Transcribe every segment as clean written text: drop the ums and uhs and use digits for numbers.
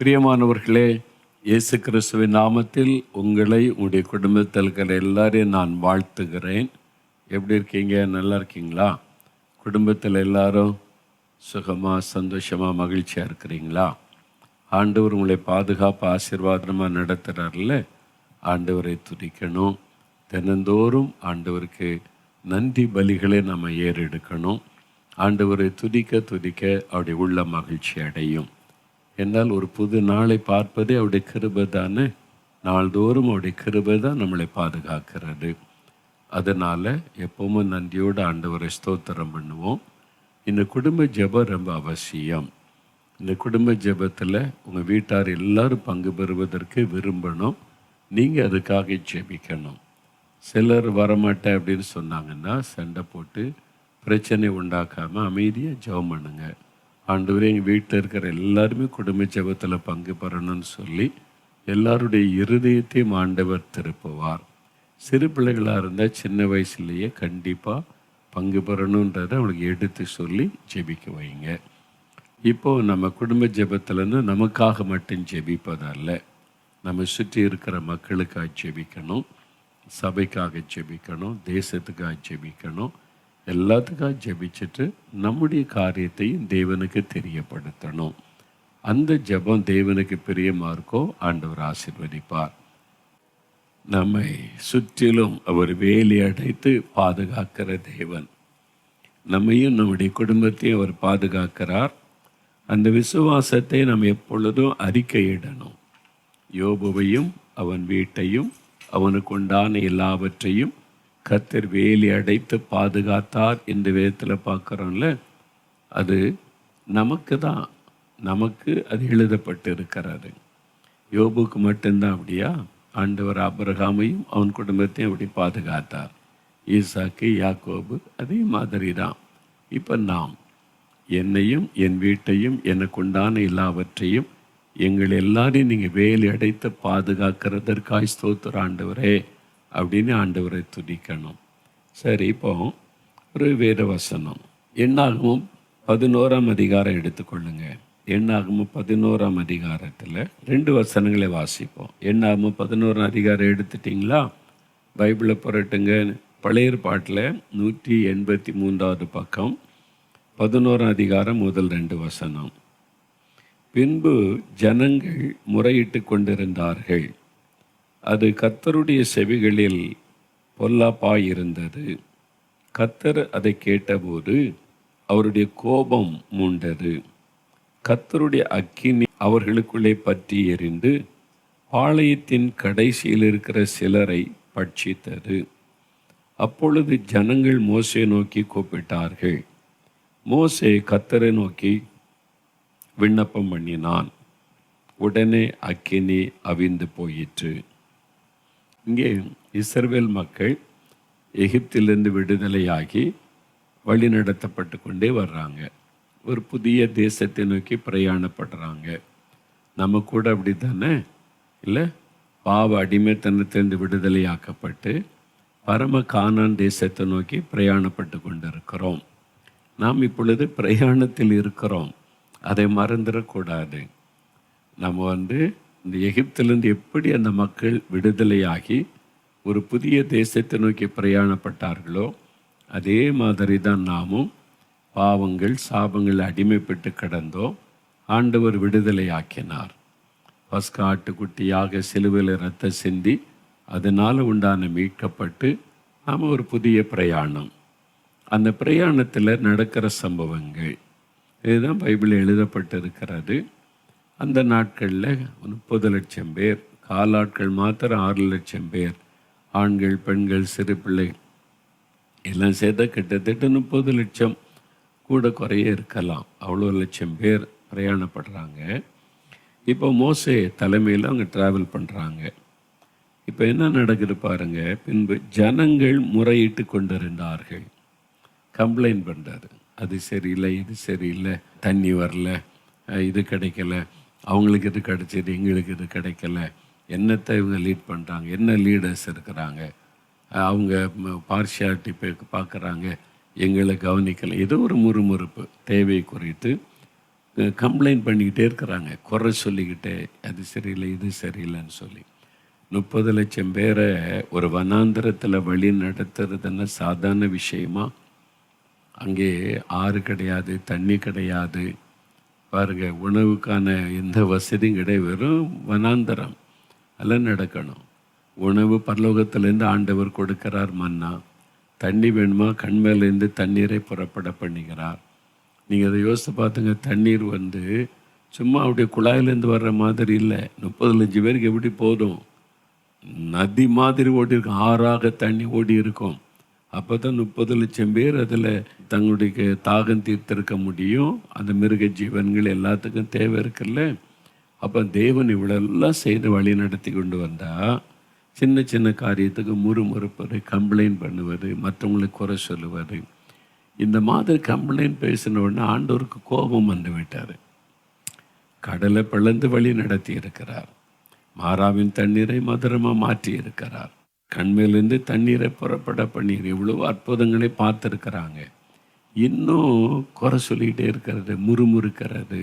பிரியமானவர்களே, இயேசு கிறிஸ்துவின் நாமத்தில் உங்களை உங்களுடைய குடும்பத்தில் இருக்கிற எல்லாரையும் நான் வாழ்த்துகிறேன். எப்படி இருக்கீங்க? நல்லா இருக்கீங்களா? குடும்பத்தில் எல்லாரும் சுகமாக, சந்தோஷமாக, மகிழ்ச்சியாக இருக்கிறீங்களா? ஆண்டவர் உங்களை பாதுகாப்பு ஆசீர்வாதமாக நடத்துகிறார்ல, ஆண்டவரை துதிக்கணும். தினந்தோறும் ஆண்டவருக்கு நன்றி பலிகளை நம்ம ஏறெடுக்கணும். ஆண்டவரை துதிக்க துதிக்க அவருடைய உள்ள மகிழ்ச்சி அடையும். என்னால் ஒரு புது நாளை பார்ப்பதே அவருடைய கிருபை தானே. நாள்தோறும் அவருடைய கிருபை தான் நம்மளை பாதுகாக்கிறது. அதனால் எப்பவுமே நன்றியோடு ஆண்டவரை ஸ்தோத்திரம் பண்ணுவோம். இந்த குடும்ப ஜெபம் ரொம்ப அவசியம். இந்த குடும்ப ஜெபத்தில் உங்கள் வீட்டார் எல்லாரும் பங்கு பெறுவதற்கு விரும்பணும். நீங்கள் அதுக்காக ஜெபிக்கணும். சிலர் வரமாட்டேன் அப்படின்னு சொன்னாங்கன்னா சண்டை போட்டு பிரச்சனை உண்டாக்காமல் அமைதியாக ஜெபம் பண்ணுங்க. ஆண்டவரே, எங்கள் வீட்டில் இருக்கிற எல்லாருமே குடும்ப ஜெபத்தில் பங்கு பெறணும்னு சொல்லி எல்லாருடைய இருதயத்தையும் ஆண்டவர் திருப்புவார். சிறு பிள்ளைகளாக இருந்தால் சின்ன வயசுலேயே கண்டிப்பாக பங்கு பெறணுன்றதை அவங்களுக்கு எடுத்து சொல்லி ஜெபிக்க வைங்க. இப்போது நம்ம குடும்ப ஜெபத்தில்னு நமக்காக மட்டும் ஜெபிப்பதல்ல, நம்ம சுற்றி இருக்கிற மக்களுக்காக ஜெபிக்கணும், சபைக்காக ஜெபிக்கணும், தேசத்துக்காக ஜெபிக்கணும். எல்லாத்துக்காக ஜெபிச்சுட்டு நம்முடைய காரியத்தையும் தேவனுக்கு தெரியப்படுத்தணும். அந்த ஜெபம் தேவனுக்கு பிரியமாக இருக்கோ ஆண்டவர் ஆசீர்வதிப்பார். நம்மை சுற்றிலும் அவர் வேலி அடைத்து பாதுகாக்கிற தேவன். நம்மையும் நம்முடைய குடும்பத்தையும் அவர் பாதுகாக்கிறார். அந்த விசுவாசத்தை நாம் எப்பொழுதும் அறிக்கையிடணும். யோபுவையும் அவன் வீட்டையும் அவனுக்கு உண்டான எல்லாவற்றையும் கர்த்தர் வேலி அடைத்து பாதுகாத்தார் என்று வேதத்தில் பார்க்குறோம்ல. அது நமக்கு தான், நமக்கு அது எழுதப்பட்டு இருக்கிறாரு. யோபுக்கு மட்டும்தான் அப்படியா? ஆண்டவர் ஆபிரகாமையும் அவன் குடும்பத்தையும் அப்படி பாதுகாத்தார். ஈசாக்கு, யாக்கோபு அதே மாதிரி தான். இப்போ நாம் என்னையும் என் வீட்டையும் எனக்கு உண்டான எல்லாவற்றையும் எங்கள் எல்லாரையும் நீங்கள் வேலி அடைத்து பாதுகாக்கிறதற்காய் ஸ்தோத்திர ஆண்டவரே அப்படின்னு ஆண்டவரை துதிக்கணும். சரி, இப்போ ஒரு வேத வசனம் எண்ணாகமும் 11ஆம் அதிகாரம் எடுத்துக்கொள்ளுங்க. எண்ணாகமும் 11ஆம் அதிகாரத்தில் 2 வசனங்களை வாசிப்போம். எண்ணாகமும் 11ஆம் அதிகாரம் எடுத்துட்டிங்களா? பைபிளை புரட்டுங்க. பழைய ஏற்பாட்டில் 183வது பக்கம் 11ஆம் அதிகாரம் முதல் 2 வசனம். பின்பு ஜனங்கள் முறையிட்டு கொண்டிருந்தார்கள். அது கர்த்தருடைய செவிகளில் பொல்லாப்பாயிருந்தது. கர்த்தர் அதை கேட்டபோது அவருடைய கோபம் மூண்டது. கர்த்தருடைய அக்கினி அவர்களுக்குள்ளே பற்றி எரிந்து பாளையத்தின் கடைசியில் இருக்கிற சிலரை பட்சித்தது. அப்பொழுது ஜனங்கள் மோசே நோக்கி கூப்பிட்டார்கள். மோசே கர்த்தரை நோக்கி விண்ணப்பம் பண்ணினான். உடனே அக்கினி அவிந்து போயிற்று. இங்கே இஸ்ரவேல் மக்கள் எகிப்திலிருந்து விடுதலையாகி வழி நடத்தப்பட்டு கொண்டே வர்றாங்க. ஒரு புதிய தேசத்தை நோக்கி பிரயாணப்படுறாங்க. நம்ம கூட அப்படி தானே இல்லை? பாவ அடிமைத்தனத்திலிருந்து விடுதலையாக்கப்பட்டு பரம கானான் தேசத்தை நோக்கி பிரயாணப்பட்டு கொண்டிருக்கிறோம். நாம் இப்பொழுது பிரயாணத்தில் இருக்கிறோம். அதை மறந்துடக்கூடாது. நம்ம இந்த எகிப்திலிருந்து எப்படி அந்த மக்கள் விடுதலையாகி ஒரு புதிய தேசத்தை நோக்கி பிரயாணப்பட்டார்களோ அதே மாதிரி தான் நாமும் பாவங்கள், சாபங்கள் அடிமைப்பட்டு கிடந்தோம். ஆண்டவர் விடுதலையாக்கினார். பஸ்கா ஆட்டுக்குட்டியாக சிலுவையில் இரத்த சிந்தி அதனால் உண்டான மீட்கப்பட்டு நாம் ஒரு புதிய பிரயாணம். அந்த பிரயாணத்தில் நடக்கிற சம்பவங்கள் இதுதான் பைபிளில் எழுதப்பட்டிருக்கிறது. அந்த நாட்களில் 30 லட்சம் பேர், காலாட்கள் மாத்திரம் 6 லட்சம் பேர், ஆண்கள், பெண்கள், சிறு பிள்ளை எல்லாம் சேர்த்த கிட்டத்தட்ட 30 லட்சம், கூட குறைய இருக்கலாம். அவ்வளோ லட்சம் பேர் பிரயாணப்படுறாங்க. இப்போ மோசே தலைமையில் அவங்க ட்ராவல் பண்ணுறாங்க. இப்போ என்ன நடக்குது பாருங்க. பின்பு ஜனங்கள் முறையிட்டு கொண்டிருந்தார்கள். கம்ப்ளைண்ட் பண்ணுறாரு. அது சரியில்லை, இது சரியில்லை, தண்ணி வரல, இது கிடைக்கல, அவங்களுக்கு இது கிடைச்சிது, எங்களுக்கு இது கிடைக்கல, என்னத்தை இவங்க லீட் பண்ணுறாங்க, என்ன லீடர்ஸ் இருக்கிறாங்க, அவங்க பார்ஷியாலிட்டி பார்க்குறாங்க, எங்களை கவனிக்கலை. ஏதோ ஒரு முறுமுறுப்பு தேவை குறித்து கம்ப்ளைண்ட் பண்ணிக்கிட்டே இருக்கிறாங்க, குறை சொல்லிக்கிட்டே, அது சரியில்லை இது சரியில்லைன்னு சொல்லி. 30,00,000 பேரை ஒரு வனாந்திரத்தில் வழி நடத்துறதுன்னா சாதாரண விஷயமா? அங்கே ஆறு கிடையாது, தண்ணி கிடையாது, பாருங்க உணவுக்கான எந்த வசதியும் கிடையாது, வெறும் வனாந்தரம். அதெல்லாம் நடக்கணும். உணவு பரலோகத்திலேருந்து ஆண்டவர் கொடுக்கிறார் மன்னா. தண்ணி வேணுமா, கண்மேலேருந்து தண்ணீரை புறப்பட பண்ணுகிறார். நீங்கள் அதை யோசித்து பார்த்துங்க. தண்ணீர் வந்து சும்மா அப்படியே குழாயிலேருந்து வர்ற மாதிரி இல்லை. 30,00,000 பேருக்கு எப்படி போதும்? நதி மாதிரி ஓடி இருக்கும், ஆறாக தண்ணி ஓடி இருக்கும். அப்போ தான் 30,00,000 பேர் அதில் தங்களுடைய தாகம் தீர்த்திருக்க முடியும். அந்த மிருக ஜீவன்கள் எல்லாத்துக்கும் தேவை இருக்குல்ல. அப்போ தேவன் இவ்வளோலாம் செய்து வழி நடத்தி கொண்டு வந்தால், சின்ன சின்ன காரியத்துக்கு முறுமுறுப்பது, கம்ப்ளைண்ட் பண்ணுவது, மற்றவங்களுக்கு குறை சொல்லுவது, இந்த மாதிரி கம்ப்ளைண்ட் பேசின உடனே ஆண்டவருக்கு கோபம் வந்து விட்டார். கடலை பிளந்து வழி நடத்தி இருக்கிறார். மாறாவின் தண்ணீரை மதுரமாக மாற்றி இருக்கிறார். கண்மையிலேருந்து தண்ணீரை புறப்பட பண்ணீர். எவ்வளோ அற்புதங்களை பார்த்துருக்கிறாங்க. இன்னும் குறை சொல்லிக்கிட்டே இருக்கிறது, முறுமுறுக்கிறது,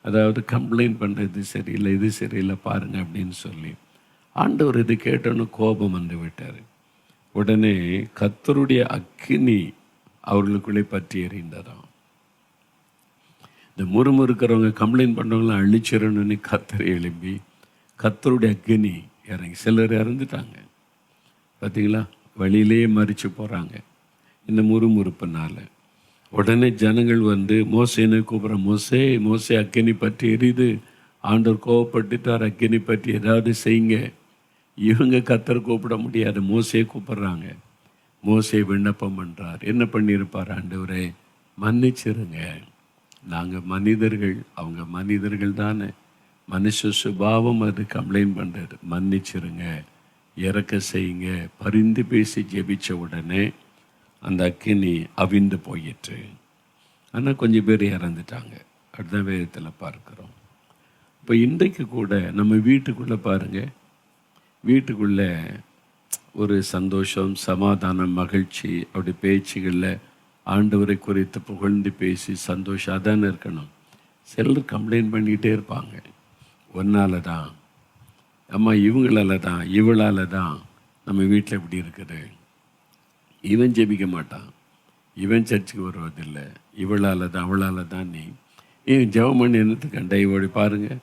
அதாவது கம்ப்ளைண்ட் பண்ணுறது, சரியில்லை இது சரியில்லை பாருங்கள் அப்படின்னு சொல்லி. ஆண்டவர் இது கேட்டோன்னு கோபம் வந்து விட்டார். உடனே கர்த்தருடைய அக்கினி அவர்களுக்குள்ளே பற்றி எறிந்ததாம். இந்த முறுமுறுக்கிறவங்க, கம்ப்ளைண்ட் பண்ணுறவங்களாம் அழிச்சிடணுன்னு கர்த்தரை எழும்பி கர்த்தருடைய அக்கினி இறங்கி, சிலர் இறந்துட்டாங்க பார்த்தீங்களா, வழியிலேயே மறித்து போகிறாங்க இந்த முறுமுறுப்புனால. உடனே ஜனங்கள் வந்து மோசேன்னு கூப்பிட்ற, மோசே மோசே அக்கினி பற்றி எரியுது, ஆண்டவர் கோவப்பட்டுட்டார், அக்கினி பற்றி ஏதாவது செய்யுங்க. இவங்க கர்த்தரை கூப்பிட முடியாது, மோசே கூப்பிட்றாங்க. மோசே விண்ணப்பம் பண்ணுறார். என்ன பண்ணியிருப்பார்? ஆண்டவரே மன்னிச்சிருங்க, நாங்கள் மனிதர்கள், அவங்க மனிதர்கள் தானே, மனுஷ சுபாவம் அது கம்ப்ளைண்ட் பண்ணுறது, மன்னிச்சிருங்க, இறக்க செய்யுங்க. பரிந்து பேசி ஜெபிச்ச உடனே அந்த அக்கினி அவிந்து போயிற்று. ஆனால் கொஞ்சம் பேர் இறந்துட்டாங்க. அடுத்த வேதத்தில் பார்க்குறோம். இப்போ இன்றைக்கு கூட நம்ம வீட்டுக்குள்ளே பாருங்கள், வீட்டுக்குள்ளே ஒரு சந்தோஷம், சமாதானம், மகிழ்ச்சி, அப்படி பேச்சுகளில் ஆண்டவரை குறித்து புகழ்ந்து பேசி சந்தோஷம் அதானே இருக்கணும். சிலர் கம்ப்ளைண்ட் பண்ணிக்கிட்டே இருப்பாங்க, ஒன்னால தான், அம்மா இவங்களால தான், இவளால் தான் நம்ம வீட்டில் இப்படி இருக்குது, இவன் ஜெபிக்க மாட்டான், இவன் சர்ச்சுக்கு வருவதில்லை, இவளால் தான் அவளால் தான். ஏன் ஜெபம் பண்ணி என்னத்துக்கு கண்டா, இவடி பாருங்கள்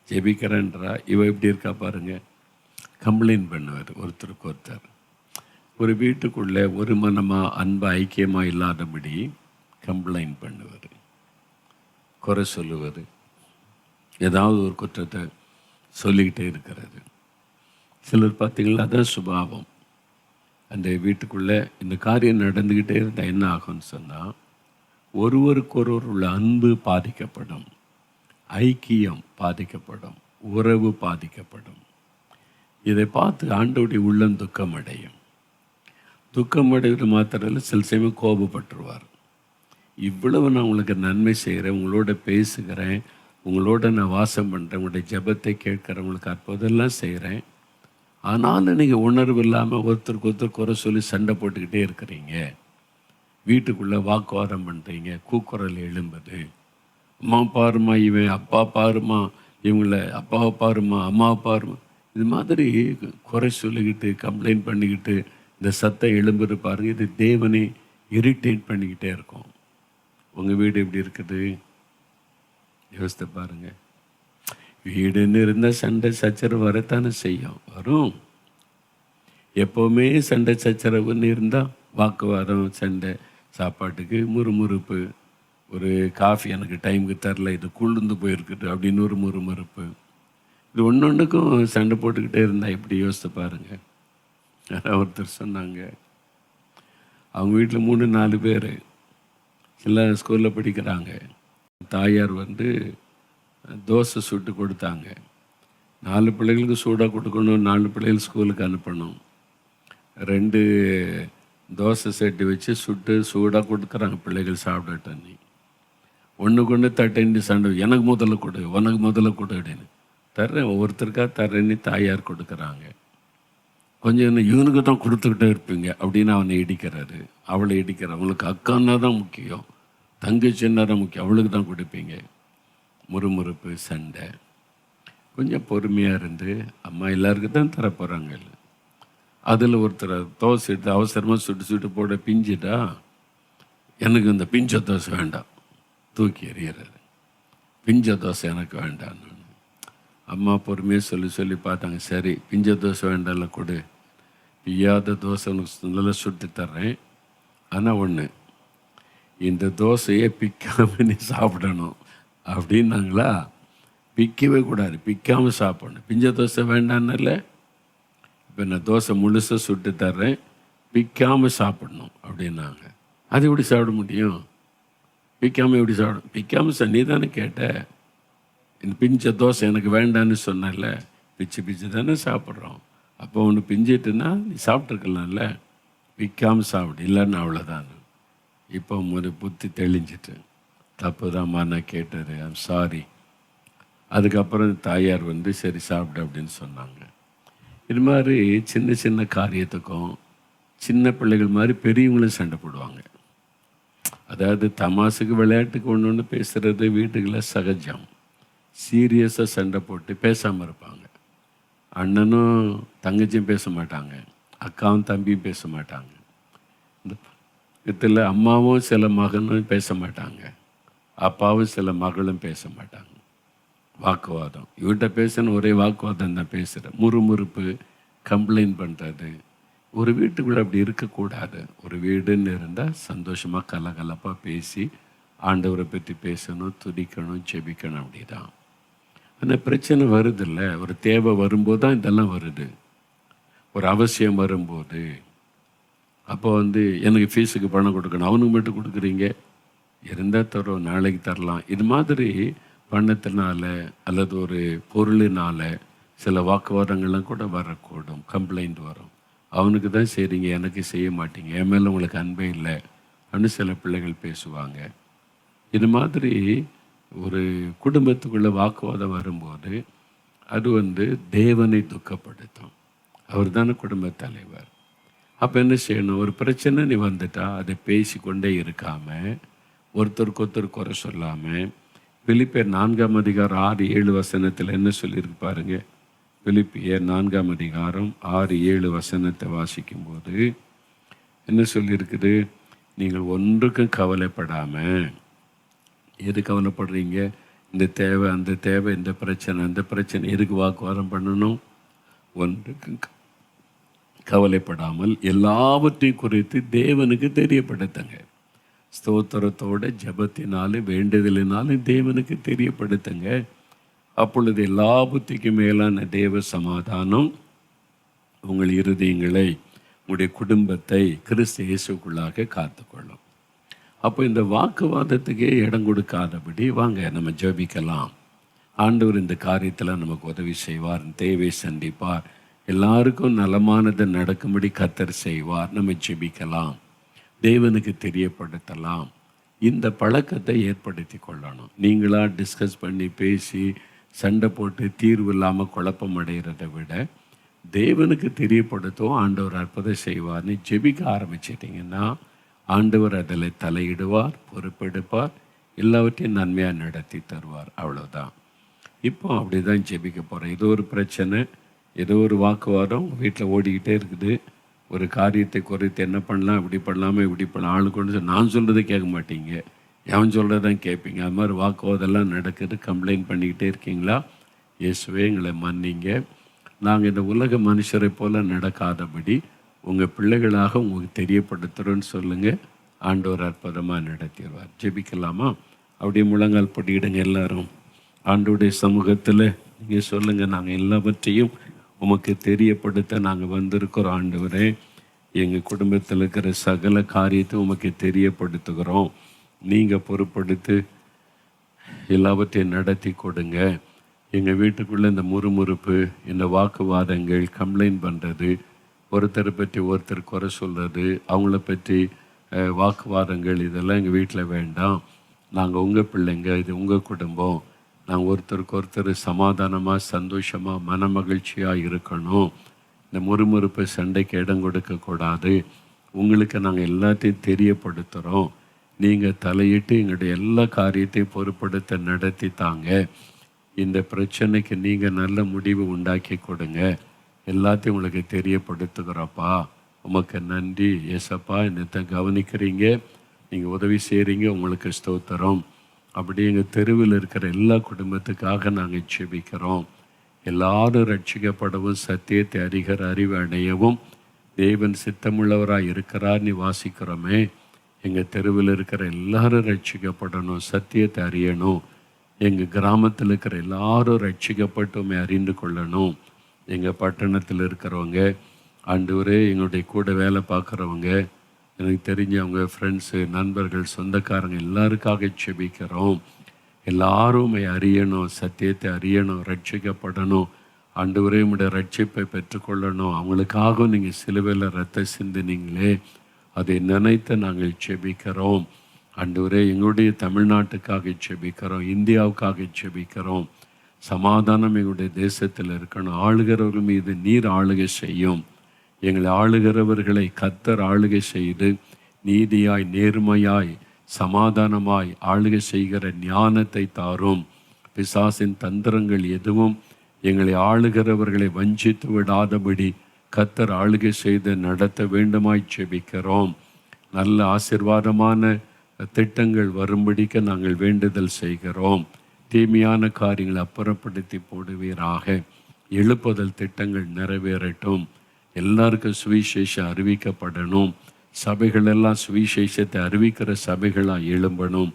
ஜெபிக்கிறேன்றா, இவ இப்படி இருக்கா பாருங்கள். கம்ப்ளைண்ட் பண்ணுவார் ஒருத்தருக்கு ஒருத்தர். ஒரு வீட்டுக்குள்ளே ஒரு மனமாக அன்பு ஐக்கியமாக இல்லாதபடி கம்ப்ளைண்ட் பண்ணுவார், குறை சொல்லுவது, ஏதாவது ஒரு குற்றத்தை சொல்லிக்கிட்டே இருக்கிறது. சிலர் பார்த்திங்களா, அதான் சுபாவம். அந்த வீட்டுக்குள்ளே இந்த காரியம் நடந்துக்கிட்டே இருந்தால் என்ன ஆகும்னு சொன்னால், ஒருவருக்கொருவர் உள்ள அன்பு பாதிக்கப்படும், ஐக்கியம் பாதிக்கப்படும், உறவு பாதிக்கப்படும். இதை பார்த்து ஆண்டவருடைய உள்ளம் துக்கம் அடையும். துக்கம் அடைவது மாத்திரம் சில சமயம் கோபப்பட்டுருவார். இவ்வளவு நான் உங்களுக்கு நன்மை செய்கிறேன், உங்களோட பேசுகிறேன், உங்களோட நான் வாசம் பண்ணுறேன், உங்களுடைய ஜெபத்தை கேட்குறேன், உங்களுக்கு அற்புதம்லாம் செய்கிறேன், ஆனாலும் நீங்கள் உணர்வு இல்லாமல் ஒருத்தருக்கு ஒருத்தர் குறை சொல்லி சண்டை போட்டுக்கிட்டே இருக்கிறீங்க, வீட்டுக்குள்ளே வாக்குவாதம் பண்ணுறீங்க, கூக்குரல் எழும்புது, அம்மா பாருமா இவன், அப்பா பாருமா இவங்கள, அப்பாவை பாருமா அம்மாவை பாருமா, இது மாதிரி குறை சொல்லிக்கிட்டு கம்ப்ளைண்ட் பண்ணிக்கிட்டு இந்த சத்தம் எழும்புது பாருங்கள். இது தேவனை இரிட்டேட் பண்ணிக்கிட்டே இருக்கும். உங்கள் வீடு எப்படி இருக்குது யோசித்து பாருங்கள். வீடுன்னு இருந்தால் சண்டை சச்சரவு வரத்தானே செய்யும், வரும். எப்போவுமே சண்டை சச்சரவுன்னு இருந்தால் வாக்குவாதம், சண்டை, சாப்பாட்டுக்கு முறுமுறுப்பு, ஒரு காஃபி எனக்கு டைமுக்கு தரல, இது குளிர்ந்து போயிருக்குது அப்படின்னு ஒரு முறுமுறுப்பு. இது ஒன்றுக்கும் சண்டை போட்டுக்கிட்டே இருந்தால் எப்படி யோசித்து பாருங்கள். யாராவது ஒருத்தர் சொன்னாங்க, அவங்க வீட்டில் 3-4 பேர் எல்லாம் ஸ்கூலில் படிக்கிறாங்க. தாயார் வந்து தோசை சுட்டு கொடுத்தாங்க. 4 பிள்ளைகளுக்கு சூடாக கொடுக்கணும், 4 பிள்ளைகள் ஸ்கூலுக்கு அனுப்பணும். 2 தோசை செட்டு வச்சு சுட்டு சூடாக கொடுக்குறாங்க, பிள்ளைகள் சாப்பிடட்டன்னு. ஒன்றுக்கு ஒன்று தட்டேன்னு சண்டை, எனக்கு முதல்ல கொடு, உனக்கு முதல்ல கொடு அப்படின்னு. தர்றேன், ஒவ்வொருத்தருக்காக தர்றேன்னு தாயார் கொடுக்குறாங்க. கொஞ்சம் இன்னும் இவனுக்கு தான் கொடுத்துக்கிட்டே இருப்பீங்க அப்படின்னு அவனை இடிக்கிறாரு, அவளை இடிக்கிறார். அவங்களுக்கு அக்கான்னா தான் முக்கியம், தங்கச்சின்னா முக்கியம், அவளுக்கு தான் கொடுப்பீங்க. முறுமுறுப்பு, சண்டை. கொஞ்சம் பொறுமையாக இருந்து, அம்மா எல்லாருக்கும் தான் தரப்போகிறாங்க. இல்லை, அதில் ஒருத்தர் தோசை எடுத்து அவசரமாக சுட்டு சுட்டு போட பிஞ்சிட்டா, எனக்கு இந்த பிஞ்ச தோசை வேண்டாம், தூக்கி எறிகிறாரு. பிஞ்ச தோசை எனக்கு வேண்டாம். அம்மா பொறுமையாக சொல்லி சொல்லி பார்த்தாங்க. சரி, பிஞ்ச தோசை வேண்டாம்ல, கொடு, பிய்யாத தோசை உனக்கு நல்லா சுட்டு தர்றேன். ஆனால் ஒன்று, இந்த தோசையை பிக்காமல் நீ சாப்பிடணும் அப்படின்னாங்களா. பிக்கவே கூடாது, பிக்காமல் சாப்பிடணும். பிஞ்ச தோசை வேண்டான்னு, இப்போ நான் தோசை முழுசாக சுட்டு தர்றேன், பிக்காமல் சாப்பிடணும் அப்படின்னாங்க. அது எப்படி சாப்பிட முடியும்? பிக்காமல் எப்படி சாப்பிடும்? பிக்காமல் நீ தானே கேட்ட, இந்த பிஞ்ச தோசை எனக்கு வேண்டான்னு சொன்னல, பிச்சு பிச்சு தானே சாப்பிட்றோம். அப்போ ஒன்று பிஞ்சிட்டுன்னா நீ சாப்பிட்ருக்கலாம்ல, பிக்காமல் சாப்பிடு, இல்லைன்னு அவ்வளோதான். இப்போ ஒரு புத்தி தெளிஞ்சிட்டு, தப்பு தான்மா நான் கேட்டார், ஐம் சாரி. அதுக்கப்புறம் தாயார் வந்து சரி சாப்பிடு அப்படின்னு சொன்னாங்க. இது மாதிரி சின்ன சின்ன காரியத்துக்கும் சின்ன பிள்ளைகள் மாதிரி பெரியவங்களும் சண்டை போடுவாங்க. அதாவது தமாசுக்கு விளையாட்டுக்கு ஒன்று ஒன்று பேசுகிறது வீட்டுகளில் சகஜம். சீரியஸாக சண்டை போட்டு பேசாமல் இருப்பாங்க. அண்ணனும் தங்கச்சியும் பேச மாட்டாங்க, அக்காவும் தம்பியும் பேச மாட்டாங்க. இந்த இதில் அம்மாவும் சில மகனும் பேச மாட்டாங்க, அப்பாவும் சில மகளும் பேச மாட்டாங்க. வாக்குவாதம், இவர்கிட்ட பேசணும் ஒரே வாக்குவாதம் தான் பேசுகிற, முறுமுறுப்பு, கம்ப்ளைண்ட் பண்ணுறது. ஒரு வீட்டுக்குள்ளே அப்படி இருக்கக்கூடாது. ஒரு வீடுன்னு இருந்தால் சந்தோஷமாக கலகலப்பாக பேசி ஆண்டவரை பற்றி பேசணும், துதிக்கணும், ஜெபிக்கணும். அப்படி தான். ஆனால் பிரச்சனை வருதில்ல, ஒரு தேவை வரும்போது தான் இதெல்லாம் வருது. ஒரு அவசியம் வரும்போது, அப்போ வந்து எனக்கு ஃபீஸுக்கு பணம் கொடுக்கணும், அவனுக்கு மட்டும் கொடுக்குறீங்க, இருந்தால் தரோம், நாளைக்கு தரலாம். இது மாதிரி பணத்தினால அல்லது ஒரு பொருளினால சில வாக்குவாதங்கள்லாம் கூட வரக்கூடும், கம்ப்ளைண்ட் வரும். அவனுக்கு தான் செய்கிறீங்க, எனக்கு செய்ய மாட்டீங்க, என் மேலே உங்களுக்கு அன்பே இல்லை அப்படின்னு சில பிள்ளைகள் பேசுவாங்க. இது மாதிரி ஒரு குடும்பத்துக்குள்ளே வாக்குவாதம் வரும்போது அது வந்து தேவனை துக்கப்படுத்தும். அவர் தானே குடும்ப தலைவர். அப்போ என்ன செய்யணும்? ஒரு பிரச்சனை நீ வந்துட்டா அதை பேசி கொண்டே இருக்காமல், ஒருத்தருக்கு ஒருத்தர் குறை சொல்லாமல், பிலிப்பியர் 4ஆம் அதிகாரம் 6-7 வசனத்தில் என்ன சொல்லியிருக்கு பாருங்க. பிலிப்பியர் 4ஆம் அதிகாரம் 6-7 வசனத்தை வாசிக்கும்போது என்ன சொல்லியிருக்குது? நீங்கள் ஒன்றுக்கும் கவலைப்படாமல், எது கவலைப்படுறீங்க? இந்த தேவை, அந்த தேவை, இந்த பிரச்சனை, அந்த பிரச்சனை, எதுக்கு வாக்குவாதம் பண்ணணும்? ஒன்றுக்கும் கவலைப்படாமல் எல்லாவற்றையும் குறித்து தேவனுக்கு தெரியப்படுத்துங்க. ஸ்தோத்திரத்தோட ஜபத்தினாலும் வேண்டுதலினாலும் தேவனுக்கு தெரியப்படுத்துங்க. அப்பொழுது எல்லா புத்திக்கும் மேலான தேவ சமாதானம் உங்கள் இருதயங்களை, உங்களுடைய குடும்பத்தை கிறிஸ்து இயேசுக்குள்ளாக காத்துக்கொள்ளும். அப்போ இந்த வாக்குவாதத்துக்கே இடம் கொடுக்காதபடி வாங்க நம்ம ஜெபிக்கலாம். ஆண்டவர் இந்த காரியத்தில் நமக்கு உதவி செய்வார், தேவை சந்திப்பார், எல்லாருக்கும் நலமானது நடக்கும்படி கர்த்தர் செய்வார். நம்ம ஜெபிக்கலாம், தேவனுக்கு தெரியப்படுத்தலாம். இந்த பழக்கத்தை ஏற்படுத்தி கொள்ளணும். நீங்களாக டிஸ்கஸ் பண்ணி பேசி சண்டை போட்டு தீர்வு இல்லாமல் குழப்பம் அடைகிறதை விட தேவனுக்கு தெரியப்படுத்தும், ஆண்டவர் அற்புதம் செய்வார்னு ஜெபிக்க ஆரம்பிச்சிட்டிங்கன்னா ஆண்டவர் அதில் தலையிடுவார், பொறுப்பெடுப்பார், எல்லாவற்றையும் நன்மையாக நடத்தி தருவார். அவ்வளோதான். இப்போ அப்படி தான் ஜெபிக்க போகிறேன். ஏதோ ஒரு பிரச்சனை, ஏதோ ஒரு வாக்குவாதம் வீட்டில் ஓடிக்கிட்டே இருக்குது. ஒரு காரியத்தை குறித்து என்ன பண்ணலாம், இப்படி பண்ணலாமா, இப்படி பண்ணலாம், ஆளு கொண்டு நான் சொல்கிறத கேட்க மாட்டீங்க, எவன் சொல்கிறதான் கேட்பீங்க. அது மாதிரி வாக்குவாதெல்லாம் நடக்குது. கம்ப்ளைண்ட் பண்ணிக்கிட்டே இருக்கீங்களா? இயேசுவே எங்களை மன்னிங்க, நாங்கள் இந்த உலக மனுஷரை போல் நடக்காதபடி உங்கள் பிள்ளைகளாக உங்களுக்கு தெரியப்படுத்துகிறோன்னு சொல்லுங்கள். ஆண்டவர் அற்புதமாக நடத்திடுவார். ஜெபிக்கலாமா? அப்படியே முழங்கால் போட்டிக்கிடுங்க எல்லாரும். ஆண்டவருடைய சமூகத்தில் நீங்கள் சொல்லுங்கள், நாங்கள் எல்லாவற்றையும் உமக்கு தெரியப்படுத்த நாங்கள் வந்திருக்கிறோம். ஆண்டவரே, எங்கள் குடும்பத்தில் இருக்கிற சகல காரியத்தை உமக்கு தெரியப்படுத்துகிறோம். நீங்கள் பொறுப்படுத்து எல்லாவற்றையும் நடத்தி கொடுங்க. எங்கள் வீட்டுக்குள்ளே இந்த முறுமுறுப்பு, இந்த வாக்குவாதங்கள், கம்ப்ளைண்ட் பண்ணுறது, ஒருத்தரை பற்றி ஒருத்தர் குறை சொல்கிறது, அவங்கள பற்றி வாக்குவாதங்கள், இதெல்லாம் எங்கள் வீட்டில் வேண்டாம். நாங்கள் உங்கள் பிள்ளைங்க, இது உங்கள் குடும்பம், நாங்கள் ஒருத்தருக்கு ஒருத்தர் சமாதானமாக, சந்தோஷமாக, மன மகிழ்ச்சியாக இருக்கணும். இந்த முறுமுறுப்பு, சண்டைக்கு இடம் கொடுக்கக்கூடாது. உங்களுக்கு நாங்கள் எல்லாத்தையும் தெரியப்படுத்துகிறோம். நீங்கள் தலையிட்டு எங்களுடைய எல்லா காரியத்தையும் பொறுப்படுத்த நடத்தி தாங்க. இந்த பிரச்சனைக்கு நீங்கள் நல்ல முடிவு உண்டாக்கி கொடுங்க. எல்லாத்தையும் உங்களுக்கு தெரியப்படுத்துகிறப்பா. உமக்கு நன்றி ஏசப்பா. என்னத்தை கவனிக்கிறீங்க, நீங்கள் உதவி செய்கிறீங்க, உங்களுக்கு ஸ்தோத்திரம். அப்படி எங்கள் தெருவில் இருக்கிற எல்லா குடும்பத்துக்காக நாங்கள் செபிக்கிறோம். எல்லாரும் ரட்சிக்கப்படவும் சத்தியத்தை அறிகிற அறிவு அடையவும் தேவன் சித்தமுள்ளவராக இருக்கிறார்னு வாசிக்கிறோமே. எங்கள் தெருவில் இருக்கிற எல்லாரும் ரட்சிக்கப்படணும், சத்தியத்தை அறியணும். எங்கள் கிராமத்தில் இருக்கிற எல்லாரும் ரட்சிக்கப்பட்டுமே அறிந்து கொள்ளணும். எங்கள் பட்டணத்தில் இருக்கிறவங்க, ஆண்டவரே, எங்களுடைய கூட வேலை பார்க்குறவங்க, எனக்கு தெரிஞ்சவங்க, ஃப்ரெண்ட்ஸு, நண்பர்கள், சொந்தக்காரங்க எல்லாருக்காக செபிக்கிறோம். எல்லாருமே அறியணும், சத்தியத்தை அறியணும், ரட்சிக்கப்படணும். ஆண்டவரே, உம்முடைய ரட்சிப்பை பெற்றுக்கொள்ளணும். அவங்களுக்காகவும் நீங்கள் சிலுவையில் ரத்த சிந்தினீங்களே, அதை நினைத்து நாங்கள் செபிக்கிறோம். ஆண்டவரே, எங்களுடைய தமிழ்நாட்டுக்காக செபிக்கிறோம், இந்தியாவுக்காக செபிக்கிறோம். சமாதானம் எங்களுடைய தேசத்தில் இருக்கணும். ஆளுகிறவர்கள் மீது நீர் ஆளுகை செய்யும். எங்களை ஆளுகிறவர்களை கர்த்தர் ஆளுகை செய்து நீதியாய், நேர்மையாய், சமாதானமாய் ஆளுகை செய்கிற ஞானத்தை தாரும். பிசாசின் தந்திரங்கள் எதுவும் எங்களை ஆளுகிறவர்களை வஞ்சித்து விடாதபடி கர்த்தர் ஆளுகை செய்து நடத்த வேண்டுமாய் செபிக்கிறோம். நல்ல ஆசீர்வாதமான திட்டங்கள் வரும்படிக்க நாங்கள் வேண்டுதல் செய்கிறோம். தீமையான காரியங்களை அப்புறப்படுத்தி போடுவீராக. எழுப்புதல் திட்டங்கள் நிறைவேறட்டும். எல்லாருக்கும் சுவிசேஷம் அறிவிக்கப்படணும். சபைகளெல்லாம் சுவிசேஷத்தை அறிவிக்கிற சபைகளாக எழும்பணும்.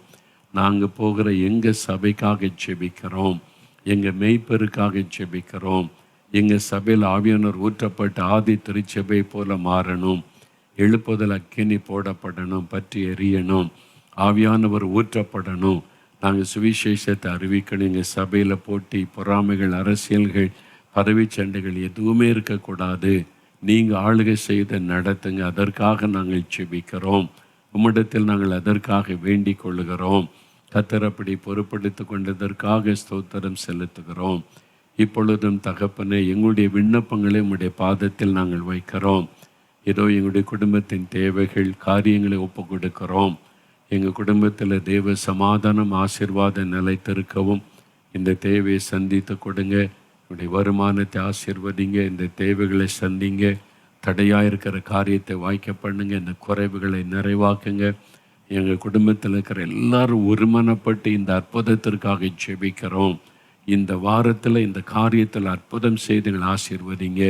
நாங்கள் போகிற எங்கள் சபைக்காக செபிக்கிறோம், எங்கள் மெய்ப்பெருக்காக செபிக்கிறோம். எங்கள் சபையில் ஆவியானவர் ஊற்றப்பட்ட ஆதி திருச்சபை போல மாறணும். எழுப்புதல் அக்கினி போடப்படணும், பற்றி எரியணும், ஆவியானவர் ஊற்றப்படணும். நாங்கள் சுவிசேஷத்தை அறிவிக்கணும். எங்கள் சபையில் போட்டி, பொறாமைகள், அரசியல்கள், பதவி சண்டைகள் எதுவுமே இருக்கக்கூடாது. நீங்கள் ஆளுகை செய்து நடத்துங்க. அதற்காக நாங்கள் செபிக்கிறோம். உம்மிடத்தில் நாங்கள் அதற்காக வேண்டிக் கொள்ளுகிறோம். கர்த்தர் அப்படி பொறுப்படுத்தி கொண்டதற்காக ஸ்தோத்திரம் செலுத்துகிறோம். இப்பொழுதும் தகப்பனே, எங்களுடைய விண்ணப்பங்களை உம்முடைய பாதத்தில் நாங்கள் வைக்கிறோம். ஏதோ எங்களுடைய குடும்பத்தின் தேவைகள், காரியங்களை ஒப்பு கொடுக்கிறோம். எங்கள் குடும்பத்தில் தேவ சமாதானம், ஆசீர்வாதம் நிலைத்திருக்கவும் இந்த தேவையை சந்தித்து கொடுங்க. என்னுடைய வருமானத்தை ஆசீர்வதிங்க. இந்த தேவைகளை சந்திங்க. தடையாக இருக்கிற காரியத்தை வாய்க்க பண்ணுங்க. இந்த குறைவுகளை நிறைவாக்குங்க. எங்கள் குடும்பத்தில் இருக்கிற எல்லாரும் ஒருமனப்பட்டு இந்த அற்புதத்திற்காக ஜெபிக்கிறோம். இந்த வாரத்தில் இந்த காரியத்தில் அற்புதம் செய்து எங்களை ஆசீர்வதிங்க.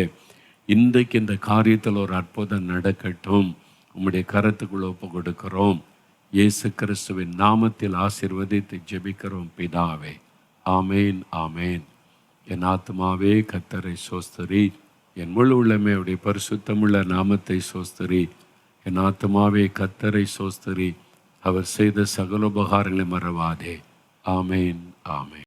இன்றைக்கு இந்த காரியத்தில் ஒரு அற்புதம் நடக்கட்டும். உம்முடைய கரத்துக்குள்ள ஒப்பு கொடுக்கிறோம். இயேசு கிறிஸ்துவின் நாமத்தில் ஆசீர்வதித்து ஜெபிக்கிறோம் பிதாவே. ஆமேன், ஆமேன். என் ஆத்மாவே கர்த்தரை சோஸ்தரி, என் முழு உள்ளமே அவருடைய பரிசுத்தமுள்ள நாமத்தை சோஸ்தரி. என் ஆத்மாவே கர்த்தரை சோஸ்தரி, அவர் செய்த சகல உபகாரங்களை மறவாதே. ஆமேன், ஆமேன்.